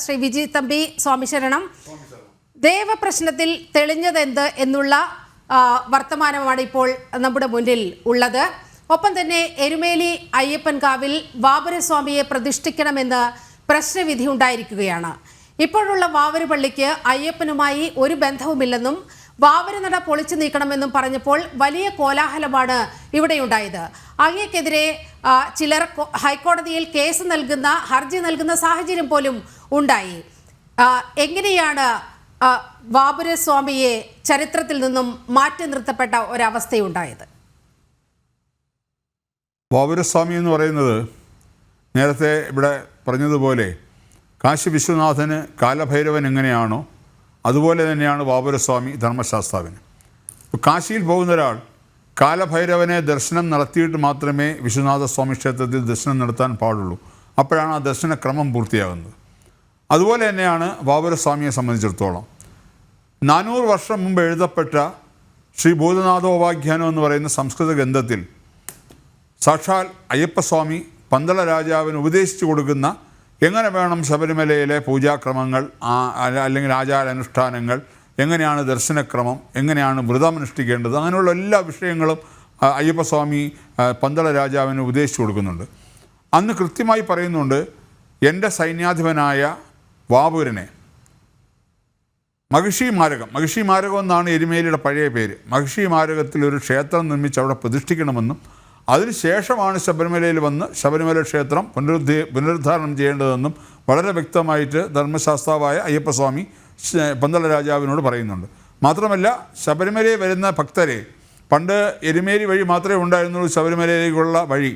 ശ്രീ വിജി തമ്പി. സ്വാമി ശരണം. ദേവപ്രശ്നത്തിൽ തെളിഞ്ഞതെന്ത് എന്നുള്ള വർത്തമാനമാണ് ഇപ്പോൾ നമ്മുടെ മുന്നിൽ ഉള്ളത്. ഒപ്പം തന്നെ എരുമേലി അയ്യപ്പൻകാവിൽ വാവരസ്വാമിയെ പ്രതിഷ്ഠിക്കണമെന്ന് പ്രശ്നവിധി ഉണ്ടായിരിക്കുകയാണ്. ഇപ്പോഴുള്ള വാവര് പള്ളിക്ക് അയ്യപ്പനുമായി ഒരു ബന്ധവുമില്ലെന്നും വാവരനട പൊളിച്ചു നീക്കണമെന്നും പറഞ്ഞപ്പോൾ വലിയ കോലാഹലമാണ് ഇവിടെയുണ്ടായത്. അങ്ങേക്കെതിരെ ചിലർ ഹൈക്കോടതിയിൽ കേസ് നൽകുന്ന ഹർജി നൽകുന്ന സാഹചര്യം പോലും ഉണ്ടായി. എങ്ങനെയാണ് വാവരസ്വാമിയെ ചരിത്രത്തിൽ നിന്നും മാറ്റി നിർത്തപ്പെട്ട ഒരവസ്ഥയുണ്ടായത്? വാവരസ്വാമി എന്ന് പറയുന്നത് നേരത്തെ ഇവിടെ പറഞ്ഞതുപോലെ കാശി വിശ്വനാഥന് കാലഭൈരവൻ എങ്ങനെയാണോ അതുപോലെ തന്നെയാണ് വാവരസ്വാമി ധർമ്മശാസ്താവിന്. കാശിയിൽ പോകുന്ന ഒരാൾ കാലഭൈരവനെ ദർശനം നടത്തിയിട്ട് മാത്രമേ വിശ്വനാഥസ്വാമി ക്ഷേത്രത്തിൽ ദർശനം നടത്താൻ പാടുള്ളൂ. അപ്പോഴാണ് ആ ദർശനക്രമം പൂർത്തിയാകുന്നത്. അതുപോലെ തന്നെയാണ് വാവരസ്വാമിയെ സംബന്ധിച്ചിടത്തോളം 400 വർഷം മുമ്പ് എഴുതപ്പെട്ട ശ്രീ ഭൂതനാഥോപാഖ്യാനം എന്ന് പറയുന്ന സംസ്കൃത ഗ്രന്ഥത്തിൽ സാക്ഷാൽ അയ്യപ്പസ്വാമി പന്തള രാജാവിന് ഉപദേശിച്ചു കൊടുക്കുന്ന എങ്ങനെ വേണം ശബരിമലയിലെ പൂജാക്രമങ്ങൾ അല്ലെങ്കിൽ ആചാരാനുഷ്ഠാനങ്ങൾ, എങ്ങനെയാണ് ദർശനക്രമം, എങ്ങനെയാണ് വ്രതമനുഷ്ഠിക്കേണ്ടത്, അങ്ങനെയുള്ള എല്ലാ വിഷയങ്ങളും അയ്യപ്പസ്വാമി പന്തള രാജാവിന് ഉപദേശിച്ചു കൊടുക്കുന്നുണ്ട്. അന്ന് കൃത്യമായി പറയുന്നുണ്ട്, എൻ്റെ സൈന്യാധിപനായ വാവൂരനെ മഹിഷി മാരകം എന്നാണ് എരുമേലിയുടെ പഴയ പേര്. മഹിഷി മാരകത്തിൽ ഒരു ക്ഷേത്രം നിർമ്മിച്ച് അവിടെ പ്രതിഷ്ഠിക്കണമെന്നും അതിനുശേഷമാണ് ശബരിമലയിൽ വന്ന് ശബരിമല ക്ഷേത്രം പുനരുദ്ധാരണം ചെയ്യേണ്ടതെന്നും വളരെ വ്യക്തമായിട്ട് ധർമ്മശാസ്താവായ അയ്യപ്പസ്വാമി പന്തള രാജാവിനോട് പറയുന്നുണ്ട്. മാത്രമല്ല ശബരിമലയിൽ വരുന്ന ഭക്തരെ പണ്ട് എരുമേലി വഴി മാത്രമേ ഉണ്ടായിരുന്നുള്ളൂ ശബരിമലയിലേക്കുള്ള വഴി.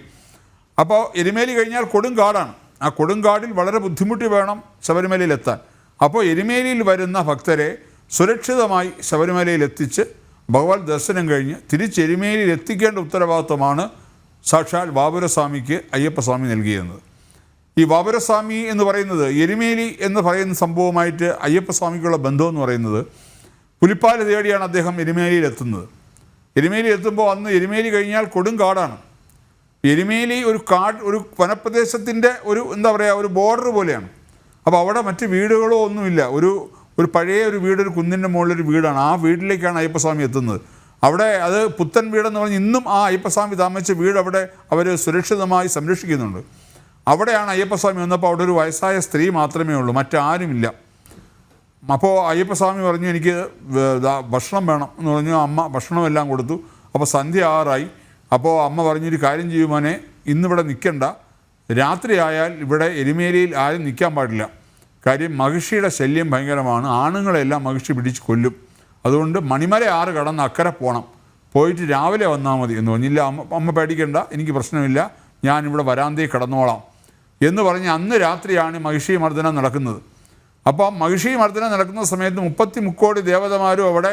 അപ്പോൾ എരുമേലി കഴിഞ്ഞാൽ കൊടുങ്കാടാണ്. ആ കൊടുങ്കാടിൽ വളരെ ബുദ്ധിമുട്ടി വേണം ശബരിമലയിലെത്താൻ. അപ്പോൾ എരുമേലിയിൽ വരുന്ന ഭക്തരെ സുരക്ഷിതമായി ശബരിമലയിൽ എത്തിച്ച് ഭഗവത് ദർശനം കഴിഞ്ഞ് തിരിച്ച് എരുമേലിയിൽ എത്തിക്കേണ്ട ഉത്തരവാദിത്വമാണ് സാക്ഷാൽ വാവരസ്വാമിക്ക് അയ്യപ്പസ്വാമി നൽകിയിരുന്നത്. ഈ വാവരസ്വാമി എന്ന് പറയുന്നത് എരുമേലി എന്ന് പറയുന്ന സംഭവമായിട്ട് അയ്യപ്പസ്വാമിക്കുള്ള ബന്ധം എന്ന് പറയുന്നത് പുലിപ്പാൽ തേടിയാണ് അദ്ദേഹം എരുമേലിയിൽ എത്തുന്നത്. എരുമേലി എത്തുമ്പോൾ അന്ന് എരുമേലി കഴിഞ്ഞാൽ കൊടുങ്കാടാണ്. എരുമേലി ഒരു വനപ്രദേശത്തിൻ്റെ ഒരു ബോർഡർ പോലെയാണ്. അപ്പോൾ അവിടെ മറ്റ് വീടുകളോ ഒന്നുമില്ല. ഒരു പഴയ വീട്, ഒരു കുന്നിൻ്റെ മുകളിലൊരു വീടാണ്. ആ വീട്ടിലേക്കാണ് അയ്യപ്പസ്വാമി എത്തുന്നത്. അവിടെ അത് പുത്തൻ വീടെന്ന് പറഞ്ഞ് ഇന്നും ആ അയ്യപ്പസ്വാമി താമസിച്ച വീട് അവിടെ അവർ സുരക്ഷിതമായി സംരക്ഷിക്കുന്നുണ്ട്. അവിടെയാണ് അയ്യപ്പസ്വാമി വന്നപ്പോൾ അവിടെ ഒരു വയസ്സായ സ്ത്രീ മാത്രമേ ഉള്ളൂ, മറ്റാരുമില്ല. അപ്പോൾ അയ്യപ്പസ്വാമി പറഞ്ഞു, എനിക്ക് ഭക്ഷണം വേണം എന്ന് പറഞ്ഞു. അമ്മ ഭക്ഷണമെല്ലാം കൊടുത്തു. അപ്പോൾ സന്ധ്യ ആറായി. അപ്പോൾ അമ്മ പറഞ്ഞൊരു കാര്യം ചെയ്യുമോനെ, ഇന്നിവിടെ നിൽക്കണ്ട, രാത്രിയായാൽ ഇവിടെ എരുമേലിയിൽ ആരും നിൽക്കാൻ പാടില്ല. കാര്യം മഹിഷിയുടെ ശല്യം ഭയങ്കരമാണ്, ആണുങ്ങളെല്ലാം മഹിഷി പിടിച്ച് കൊല്ലും. അതുകൊണ്ട് മണിമല 6 കടന്ന് അക്കരെ പോകണം, പോയിട്ട് രാവിലെ വന്നാൽ മതി എന്ന് പറഞ്ഞില്ല. അമ്മ പേടിക്കണ്ട, എനിക്ക് പ്രശ്നമില്ല, ഞാനിവിടെ വരാന്തയിൽ കിടന്നോളാം എന്ന് പറഞ്ഞ് അന്ന് രാത്രിയാണ് മഹിഷി മർദ്ദനം നടക്കുന്നത്. അപ്പോൾ മഹിഷി മർദ്ദനം നടക്കുന്ന സമയത്ത് 33 കോടി ദേവതമാരും അവിടെ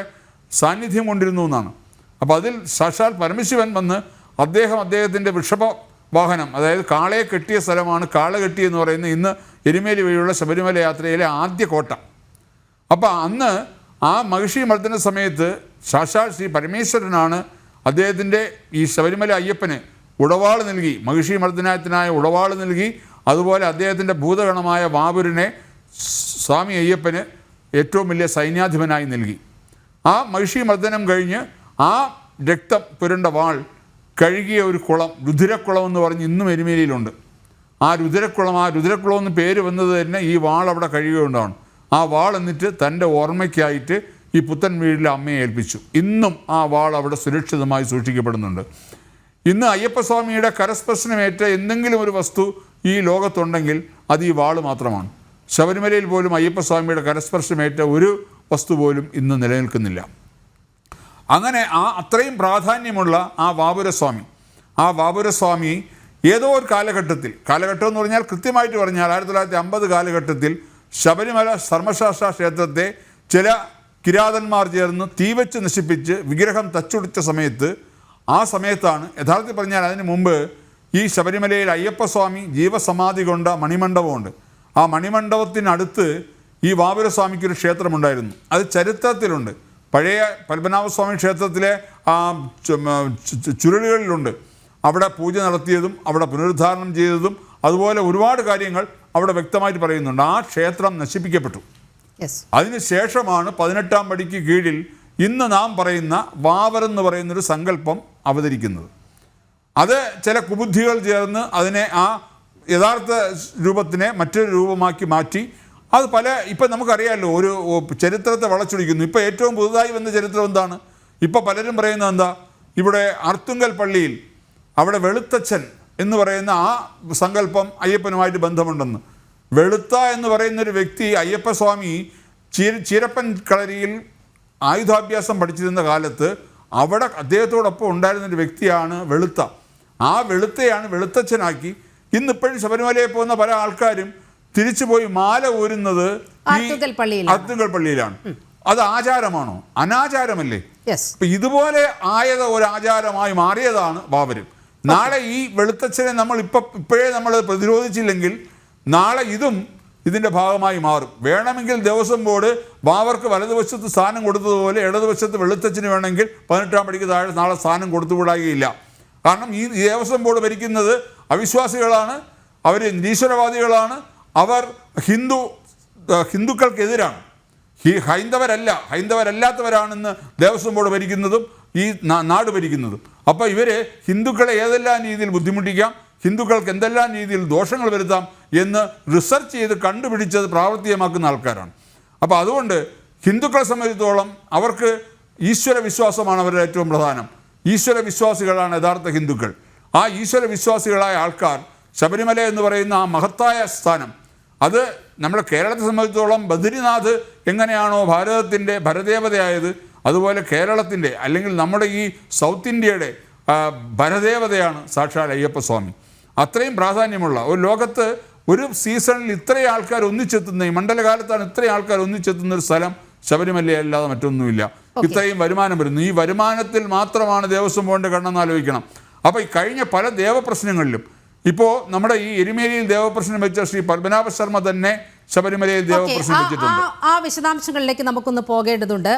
സാന്നിധ്യം കൊണ്ടിരുന്നു എന്നാണ്. അപ്പോൾ അതിൽ സാക്ഷാൽ പരമശിവൻ വന്ന് അദ്ദേഹത്തിൻ്റെ വൃഷഭ വാഹനം, അതായത് കാളയെ കെട്ടിയ സ്ഥലമാണ് കാളകെട്ടി എന്ന് പറയുന്നത് ഇന്ന് എരുമേലി വഴിയുള്ള ശബരിമല യാത്രയിലെ ആദ്യ കോട്ട. അപ്പോൾ അന്ന് ആ മഹിഷി മർദ്ദന സമയത്ത് സാക്ഷാൽ ശ്രീ പരമേശ്വരനാണ് അദ്ദേഹത്തിൻ്റെ ഈ ശബരിമല അയ്യപ്പന് ഉടവാൾ നൽകി, മഹിഷി മർദ്ദനത്തിനായ ഉടവാൾ നൽകി. അതുപോലെ അദ്ദേഹത്തിൻ്റെ ഭൂതഗണമായ വാവൂരിനെ സ്വാമി അയ്യപ്പന് ഏറ്റവും വലിയ സൈന്യാധിപനായി നൽകി. ആ മഹിഷി മർദ്ദനം കഴിഞ്ഞ് ആ രക്തം പുരണ്ട വാൾ കഴുകിയ ഒരു കുളം, രുദ്രക്കുളം എന്ന് പറഞ്ഞ് ഇന്നും എരുമേലിയിലുണ്ട്. ആ രുദ്രക്കുളം എന്ന് പേര് വന്നത് തന്നെ ഈ വാൾ അവിടെ കഴുകുകയുണ്ടാണ്. ആ വാൾ എന്നിട്ട് തൻ്റെ ഓർമ്മയ്ക്കായിട്ട് ഈ പുത്തൻ വീട്ടിലെ അമ്മയെ ഏൽപ്പിച്ചു. ഇന്നും ആ വാൾ അവിടെ സുരക്ഷിതമായി സൂക്ഷിക്കപ്പെടുന്നുണ്ട്. ഇന്ന് അയ്യപ്പസ്വാമിയുടെ കരസ്പർശനമേറ്റ എന്തെങ്കിലും ഒരു വസ്തു ഈ ലോകത്തുണ്ടെങ്കിൽ അത് ഈ വാൾ മാത്രമാണ്. ശബരിമലയിൽ പോലും അയ്യപ്പസ്വാമിയുടെ കരസ്പർശമേറ്റ ഒരു വസ്തു പോലും ഇന്ന് നിലനിൽക്കുന്നില്ല. അങ്ങനെ അത്രയും പ്രാധാന്യമുള്ള ആ വാവരസ്വാമി ഏതോ ഒരു കാലഘട്ടം എന്ന് പറഞ്ഞാൽ കൃത്യമായിട്ട് പറഞ്ഞാൽ 1950 കാലഘട്ടത്തിൽ ശബരിമല ധർമ്മശാസ്ത്ര ക്ഷേത്രത്തെ ചില കിരാതന്മാർ ചേർന്ന് തീവച്ച് നശിപ്പിച്ച് വിഗ്രഹം തച്ചുടിച്ച സമയത്താണ് യഥാർത്ഥത്തിൽ പറഞ്ഞാൽ അതിന് മുമ്പ് ഈ ശബരിമലയിൽ അയ്യപ്പസ്വാമി ജീവസമാധി കൊണ്ട മണിമണ്ഡപമുണ്ട്. ആ മണിമണ്ഡപത്തിനടുത്ത് ഈ വാവരസ്വാമിക്കൊരു ക്ഷേത്രമുണ്ടായിരുന്നു. അത് ചരിത്രത്തിലുണ്ട്. പഴയ പത്മനാഭസ്വാമി ക്ഷേത്രത്തിലെ ചുരുളുകളിലുണ്ട് അവിടെ പൂജ നടത്തിയതും അവിടെ പുനരുദ്ധാരണം ചെയ്തതും അതുപോലെ ഒരുപാട് കാര്യങ്ങൾ അവിടെ വ്യക്തമായിട്ട് പറയുന്നുണ്ട്. ആ ക്ഷേത്രം നശിപ്പിക്കപ്പെട്ടു. അതിനുശേഷമാണ് 18-ാം പടിക്ക് കീഴിൽ ഇന്ന് നാം പറയുന്ന വാവരെന്ന് പറയുന്നൊരു സങ്കല്പം അവതരിക്കുന്നത്. അത് ചില കുബുദ്ധികൾ ചേർന്ന് അതിനെ ആ യഥാർത്ഥ രൂപത്തിനെ മറ്റൊരു രൂപമാക്കി മാറ്റി. അത് ഇപ്പം നമുക്കറിയാമല്ലോ, ഒരു ചരിത്രത്തെ വളച്ചൊടിക്കുന്നു. ഇപ്പോൾ ഏറ്റവും പുതുതായി വന്ന ചരിത്രം എന്താണ്? ഇപ്പോൾ പലരും പറയുന്നത് എന്താ, ഇവിടെ അർത്തുങ്കൽ പള്ളിയിൽ അവിടെ വെളുത്തച്ഛൻ എന്ന് പറയുന്ന ആ സങ്കല്പം അയ്യപ്പനുമായിട്ട് ബന്ധമുണ്ടെന്ന്. വെളുത്ത എന്ന് പറയുന്നൊരു വ്യക്തി, അയ്യപ്പസ്വാമി ചീരപ്പൻ കളരിയിൽ ആയുധാഭ്യാസം പഠിച്ചിരുന്ന കാലത്ത് അവിടെ അദ്ദേഹത്തോടൊപ്പം ഉണ്ടായിരുന്നൊരു വ്യക്തിയാണ് വെളുത്ത. ആ വെളുത്തയാണ് വെളുത്തച്ഛനാക്കി. ഇന്നിപ്പോഴും ശബരിമലയിൽ പോകുന്ന പല ആൾക്കാരും തിരിച്ചു പോയി മാല ഊരുന്നത് അർത്തുങ്കൽ പള്ളിയിലാണ്. അത് ആചാരമാണോ? അനാചാരമല്ലേ? അപ്പൊ ഇതുപോലെ ആയത് ഒരു ആചാരമായി മാറിയതാണ് വാവരും. നാളെ ഈ വെളുത്തച്ഛനെ നമ്മൾ ഇപ്പോഴേ നമ്മൾ പ്രതിരോധിച്ചില്ലെങ്കിൽ നാളെ ഇതും ഇതിൻ്റെ ഭാഗമായി മാറും. വേണമെങ്കിൽ ദേവസ്വം ബോർഡ് വാവർക്ക് വലതുവശത്ത് സ്ഥാനം കൊടുത്തതുപോലെ ഇടതുവശത്ത് വെളുത്തച്ഛന് വേണമെങ്കിൽ 18-ാം പടിക്ക് താഴെ നാളെ സ്ഥാനം കൊടുത്തുകൂടായില്ല. കാരണം ഈ ദേവസ്വം ബോർഡ് ഭരിക്കുന്നത് അവിശ്വാസികളാണ്, അവർ നിരീശ്വരവാദികളാണ്, അവർ ഹിന്ദുക്കൾക്കെതിരാണ്. ഹൈന്ദവരല്ലാത്തവരാണെന്ന് ദേവസ്വം ബോർഡ് ഭരിക്കുന്നതും ഈ നാട് ഭരിക്കുന്നതും. അപ്പോൾ ഇവർ ഹിന്ദുക്കളെ ഏതെല്ലാം രീതിയിൽ ബുദ്ധിമുട്ടിക്കാം, ഹിന്ദുക്കൾക്ക് എന്തെല്ലാം രീതിയിൽ ദോഷങ്ങൾ വരുത്താം എന്ന് റിസർച്ച് ചെയ്ത് കണ്ടുപിടിച്ചത് പ്രാവർത്തികമാക്കുന്ന ആൾക്കാരാണ്. അപ്പോൾ അതുകൊണ്ട് ഹിന്ദുക്കളെ സംബന്ധിച്ചിടത്തോളം അവർക്ക് ഈശ്വര വിശ്വാസമാണ് അവരുടെ ഏറ്റവും പ്രധാനം. ഈശ്വര വിശ്വാസികളാണ് യഥാർത്ഥ ഹിന്ദുക്കൾ. ആ ഈശ്വര വിശ്വാസികളായ ആൾക്കാർ ശബരിമല എന്ന് പറയുന്ന ആ മഹത്തായ സ്ഥാനം, അത് നമ്മുടെ കേരളത്തെ സംബന്ധിച്ചിടത്തോളം ബദ്രിനാഥ് എങ്ങനെയാണോ ഭാരതത്തിൻ്റെ ഭരദേവതയായത്, അതുപോലെ കേരളത്തിൻ്റെ അല്ലെങ്കിൽ നമ്മുടെ ഈ സൗത്ത് ഇന്ത്യയുടെ ഭരദേവതയാണ് സാക്ഷാൽ അയ്യപ്പസ്വാമി. അത്രയും പ്രാധാന്യമുള്ള ഒരു ലോകത്ത് ഒരു സീസണിൽ ഇത്രയും ആൾക്കാർ ഒന്നിച്ചെത്തുന്ന, ഈ മണ്ഡലകാലത്താണ് ഇത്രയും ആൾക്കാർ ഒന്നിച്ചെത്തുന്ന ഒരു സ്ഥലം ശബരിമലയല്ലാതെ മറ്റൊന്നുമില്ല. ഇത്രയും വരുമാനം വരുന്നു. ഈ വരുമാനത്തിൽ മാത്രമാണ് ദേവസ്വം ബോർഡിൻ്റെ കണ്ണെന്ന് ആലോചിക്കണം. അപ്പോൾ ഈ കഴിഞ്ഞ പല ദേവപ്രശ്നങ്ങളിലും ഇപ്പോൾ നമ്മുടെ ഈ എരുമേലിയിൽ ദേവപ്രശ്നം വെച്ച ശ്രീ പത്മനാഭ ശർമ്മ തന്നെ ശബരിമലയിൽ ദേവപ്രശ്നം വെച്ചിട്ടുണ്ട്. ആ വിശദാംശങ്ങളിലേക്ക് നമുക്കൊന്ന് പോകേണ്ടതുണ്ട്.